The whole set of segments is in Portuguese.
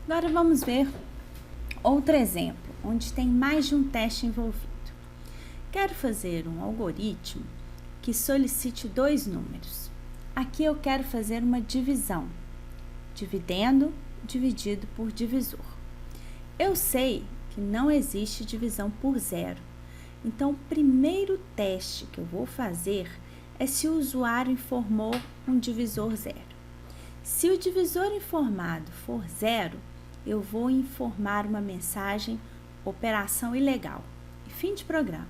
Agora vamos ver outro exemplo, onde tem mais de um teste envolvido. Quero fazer um algoritmo que solicite dois números. Aqui eu quero fazer uma divisão, dividendo dividido por divisor. Eu sei que não existe divisão por zero, então o primeiro teste que eu vou fazer é se o usuário informou um divisor zero. Se o divisor informado for zero, eu vou informar uma mensagem operação ilegal e fim de programa.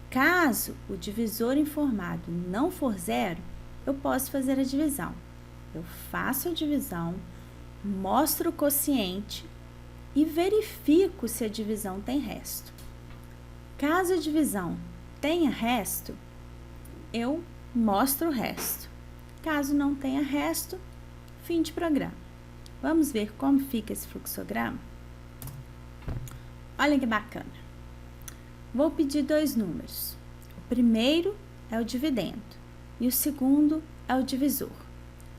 Caso o divisor informado não for zero, eu posso fazer a divisão. Eu faço a divisão, mostro o quociente e verifico se a divisão tem resto. Caso a divisão tenha resto, eu mostro o resto. Caso não tenha resto, fim de programa. Vamos ver como fica esse fluxograma? Olha que bacana. Vou pedir dois números. O primeiro é o dividendo e o segundo é o divisor.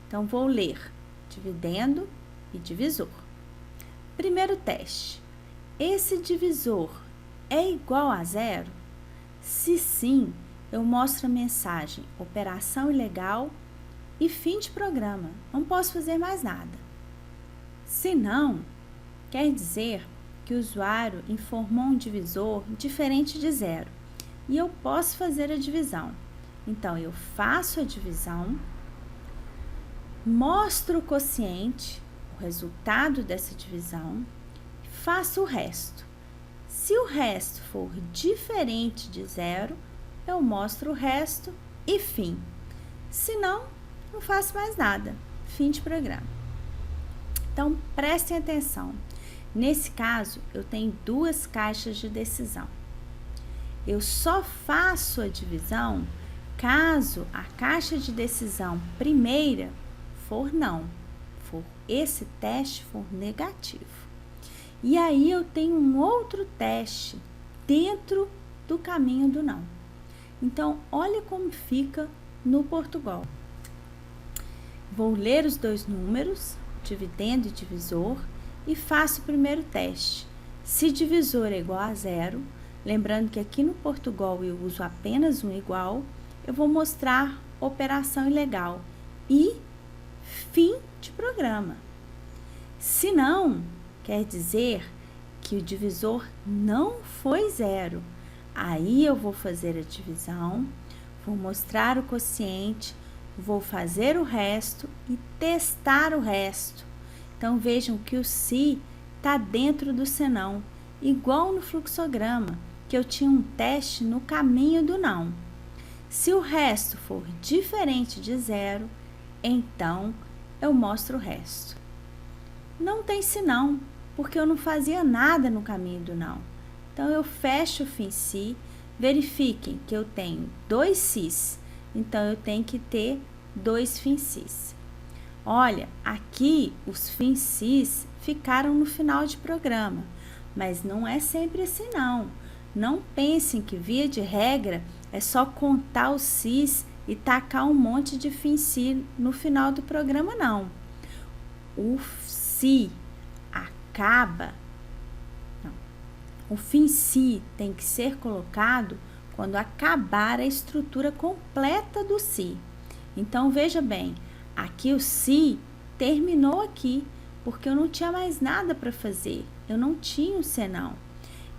Então, vou ler dividendo e divisor. Primeiro teste. Esse divisor é igual a zero? Se sim, eu mostro a mensagem operação ilegal e fim de programa. Não posso fazer mais nada. Se não, quer dizer que o usuário informou um divisor diferente de zero e eu posso fazer a divisão. Então, eu faço a divisão, mostro o quociente, o resultado dessa divisão, faço o resto. Se o resto for diferente de zero, eu mostro o resto e fim. Se não, não faço mais nada. Fim de programa. Então, prestem atenção. Nesse caso, eu tenho duas caixas de decisão. Eu só faço a divisão caso a caixa de decisão primeira for não, esse teste for negativo. E aí eu tenho um outro teste dentro do caminho do não. Então, olha como fica no Portugal. Vou ler os dois números, dividendo e divisor, e faço o primeiro teste. Se divisor é igual a zero, lembrando que aqui no Portugal eu uso apenas um igual, eu vou mostrar operação ilegal e fim de programa. Se não, quer dizer que o divisor não foi zero. Aí eu vou fazer a divisão, vou mostrar o quociente, vou fazer o resto e testar o resto. Então, vejam que o se está dentro do senão, igual no fluxograma, que eu tinha um teste no caminho do não. Se o resto for diferente de zero, então eu mostro o resto. Não tem senão, porque eu não fazia nada no caminho do não. Então, eu fecho o fim se, verifiquem que eu tenho dois sis, então eu tenho que ter dois fins sis. Olha, aqui os fins sis ficaram no final de programa, mas não é sempre assim não. Não pensem que, via de regra, é só contar os sis e tacar um monte de fins si no final do programa, não. O se acaba... O fim si tem que ser colocado quando acabar a estrutura completa do si. Então, veja bem, aqui o si terminou aqui, porque eu não tinha mais nada para fazer, eu não tinha um senão.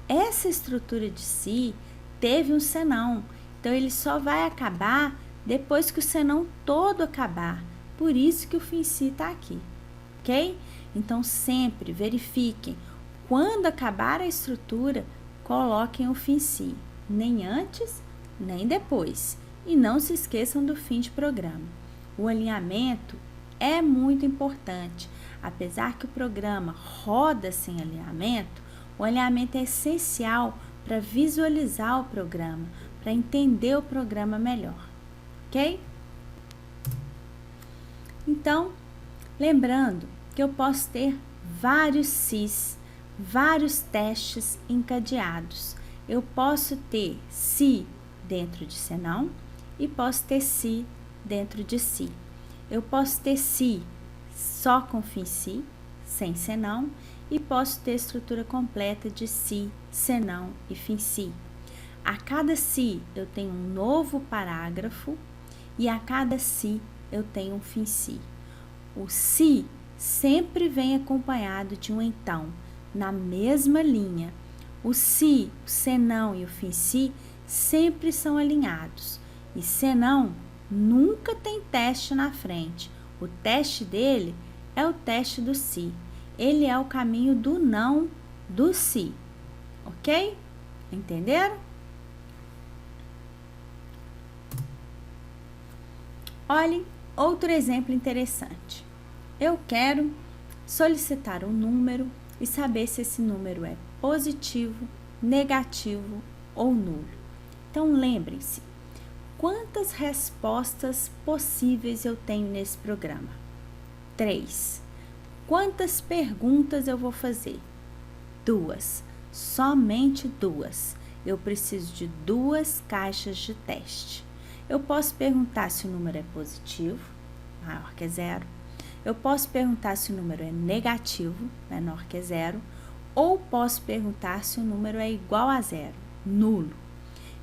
Essa estrutura de si teve um senão, então ele só vai acabar depois que o senão todo acabar. Por isso que o fim si está aqui, ok? Então, sempre verifiquem. Quando acabar a estrutura, coloquem o fim si, nem antes, nem depois. E não se esqueçam do fim de programa. O alinhamento é muito importante. Apesar que o programa roda sem alinhamento, o alinhamento é essencial para visualizar o programa, para entender o programa melhor, ok? Então, lembrando que eu posso ter vários sis, vários testes encadeados. Eu posso ter se dentro de senão e posso ter se dentro de si. Eu posso ter se só com fim si, sem senão, e posso ter estrutura completa de se, senão e fim se. A cada se eu tenho um novo parágrafo e a cada se eu tenho um fim se. O se sempre vem acompanhado de um então, na mesma linha. O se, o senão e o fim se sempre são alinhados. E senão nunca tem teste na frente. O teste dele é o teste do se. Ele é o caminho do não, do se. Ok? Entenderam? Olhem outro exemplo interessante. Eu quero solicitar um número e saber se esse número é positivo, negativo ou nulo. Então, lembrem-se, quantas respostas possíveis eu tenho nesse programa? 3. Quantas perguntas eu vou fazer? 2. Somente 2. Eu preciso de 2 caixas de teste. Eu posso perguntar se o número é positivo, maior que 0. Eu posso perguntar se o número é negativo, menor que 0. Ou posso perguntar se o número é igual a 0, nulo.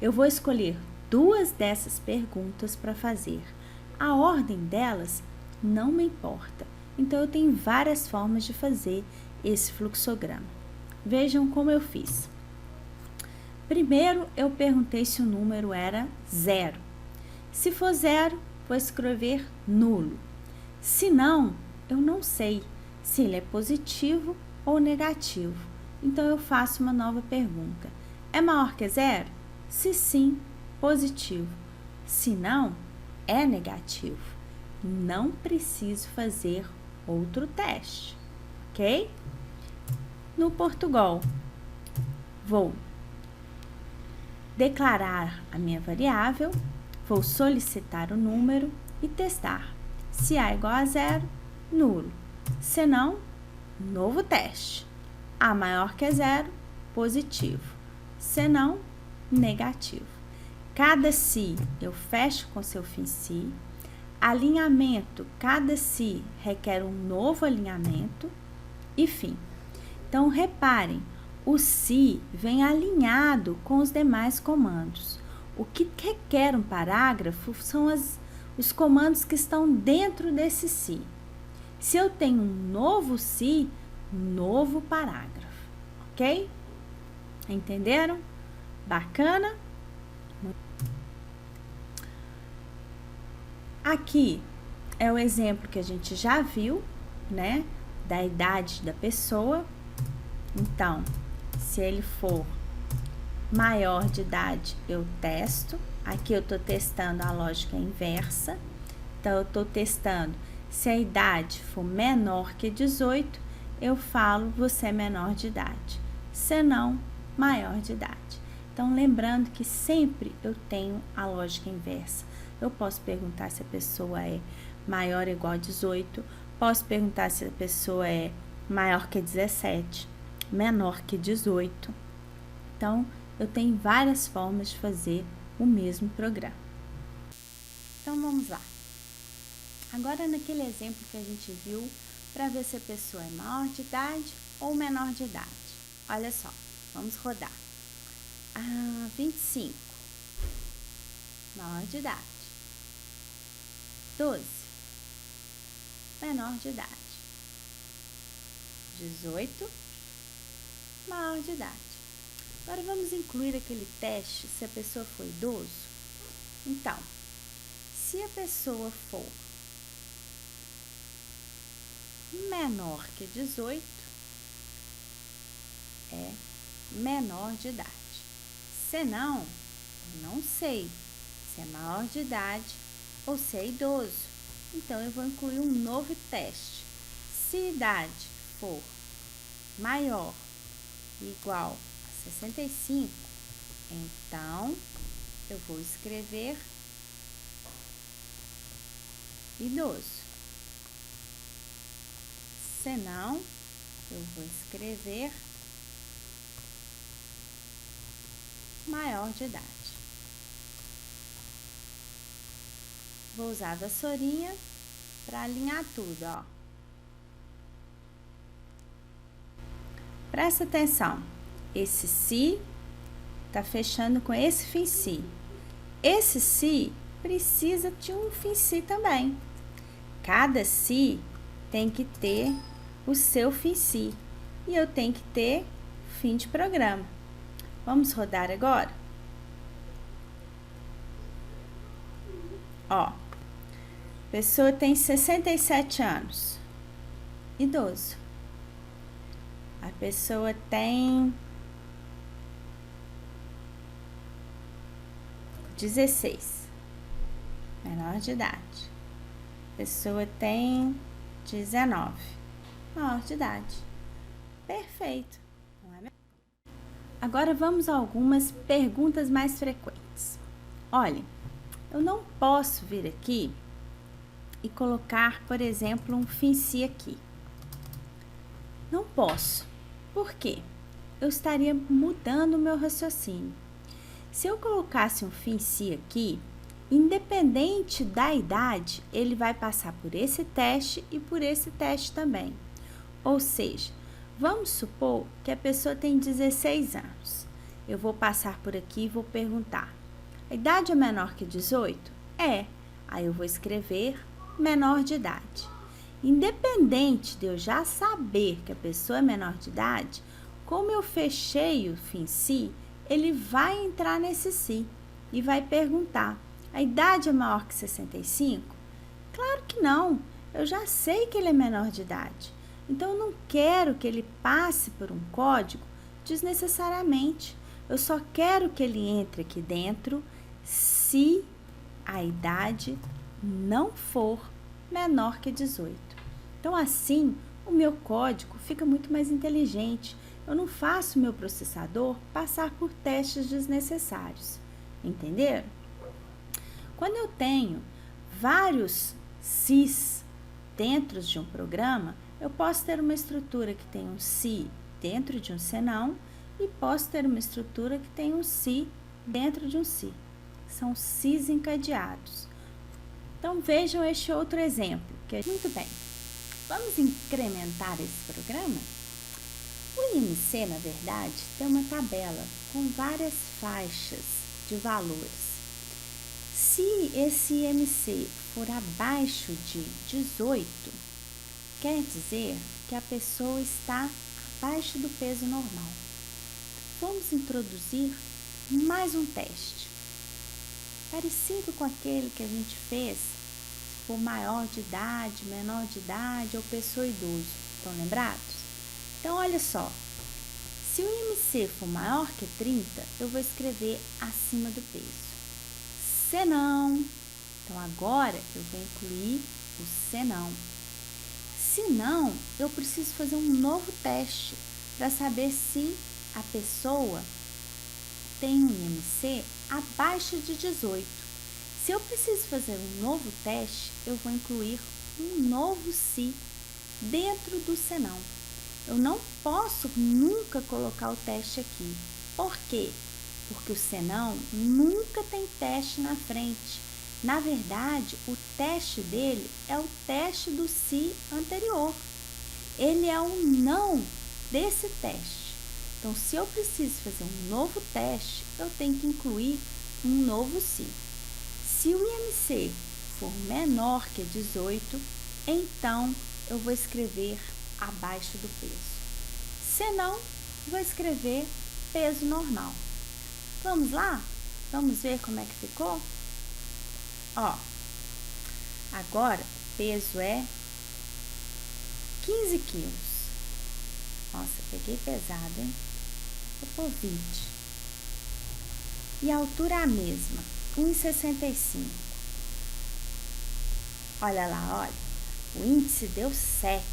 Eu vou escolher 2 dessas perguntas para fazer. A ordem delas não me importa. Então, eu tenho várias formas de fazer esse fluxograma. Vejam como eu fiz. Primeiro, eu perguntei se o número era 0. Se for 0, vou escrever nulo. Se não, eu não sei se ele é positivo ou negativo. Então, eu faço uma nova pergunta. É maior que 0? Se sim, positivo. Se não, é negativo. Não preciso fazer outro teste, ok? No Portugal, vou declarar a minha variável, vou solicitar o número e testar. Se A igual a 0, nulo. Se não, novo teste. A maior que 0, positivo. Se não, negativo. Cada se eu fecho com seu fim se. Alinhamento, cada se requer um novo alinhamento e fim. Então, reparem, o se vem alinhado com os demais comandos. O que requer um parágrafo são os comandos que estão dentro desse se. Se eu tenho um novo se, novo parágrafo, ok? Entenderam? Bacana? Aqui é o exemplo que a gente já viu, né? Da idade da pessoa. Então, se ele for maior de idade, eu testo. Aqui eu estou testando a lógica inversa. Então, eu estou testando. Se a idade for menor que 18, eu falo, você é menor de idade. Se não, maior de idade. Então, lembrando que sempre eu tenho a lógica inversa. Eu posso perguntar se a pessoa é maior ou igual a 18. Posso perguntar se a pessoa é maior que 17, menor que 18. Então, eu tenho várias formas de fazer o mesmo programa. Então, vamos lá. Agora, naquele exemplo que a gente viu, para ver se a pessoa é maior de idade ou menor de idade. Olha só, vamos rodar. 25, maior de idade. 12, menor de idade. 18, maior de idade. Agora, vamos incluir aquele teste se a pessoa for idoso. Então, se a pessoa for menor que 18, é menor de idade. Se não, eu não sei se é maior de idade ou se é idoso. Então, eu vou incluir um novo teste. Se a idade for maior igual a 65, então, eu vou escrever idoso. Se não, eu vou escrever maior de idade. Vou usar a vassourinha para alinhar tudo, ó. Presta atenção. Esse si está fechando com esse fim si. Esse si precisa de um fim si também. Cada si tem que ter o seu fim si. E eu tenho que ter fim de programa. Vamos rodar agora? Ó, a pessoa tem 67 anos. Idoso. A pessoa tem 16, menor de idade. A pessoa tem 19, maior de idade. Perfeito. Não é mesmo? Agora vamos a algumas perguntas mais frequentes. Olha, eu não posso vir aqui e colocar, por exemplo, um fim si aqui. Não posso. Por quê? Eu estaria mudando o meu raciocínio. Se eu colocasse um fim si aqui, independente da idade, ele vai passar por esse teste e por esse teste também. Ou seja, vamos supor que a pessoa tem 16 anos. Eu vou passar por aqui e vou perguntar: a idade é menor que 18? É. Aí eu vou escrever menor de idade. Independente de eu já saber que a pessoa é menor de idade, como eu fechei o fim si, ele vai entrar nesse si e vai perguntar: a idade é maior que 65? Claro que não, eu já sei que ele é menor de idade. Então, eu não quero que ele passe por um código desnecessariamente. Eu só quero que ele entre aqui dentro se a idade não for menor que 18. Então, assim, o meu código fica muito mais inteligente. Eu não faço o meu processador passar por testes desnecessários. Entenderam? Quando eu tenho vários sis dentro de um programa, eu posso ter uma estrutura que tem um si dentro de um senão e posso ter uma estrutura que tem um si dentro de um si. São sis encadeados. Então, vejam este outro exemplo. Muito bem. Vamos incrementar esse programa? O IMC, na verdade, tem uma tabela com várias faixas de valores. Se esse IMC for abaixo de 18, quer dizer que a pessoa está abaixo do peso normal. Vamos introduzir mais um teste, parecido com aquele que a gente fez por maior de idade, menor de idade ou pessoa idoso. Estão lembrados? Então, olha só. Se o IMC for maior que 30, eu vou escrever acima do peso. Senão. Então, agora eu vou incluir o senão. Se não, eu preciso fazer um novo teste para saber se a pessoa tem um IMC abaixo de 18. Se eu preciso fazer um novo teste, eu vou incluir um novo si dentro do senão. Eu não posso nunca colocar o teste aqui. Por quê? Porque o senão nunca tem teste na frente. Na verdade, o teste dele é o teste do si anterior. Ele é o não desse teste. Então, se eu preciso fazer um novo teste, eu tenho que incluir um novo si. Se o IMC for menor que 18, então eu vou escrever abaixo do peso. Se não, vou escrever peso normal. Vamos lá? Vamos ver como é que ficou? Ó, agora o peso é 15 quilos. Nossa, peguei pesado, hein? Vou pôr 20. E a altura é a mesma, 1,65. Olha lá, olha. O índice deu 7.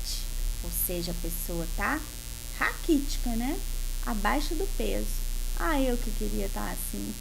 Ou seja, a pessoa tá raquítica, né? Abaixo do peso. Ah, eu que queria estar assim.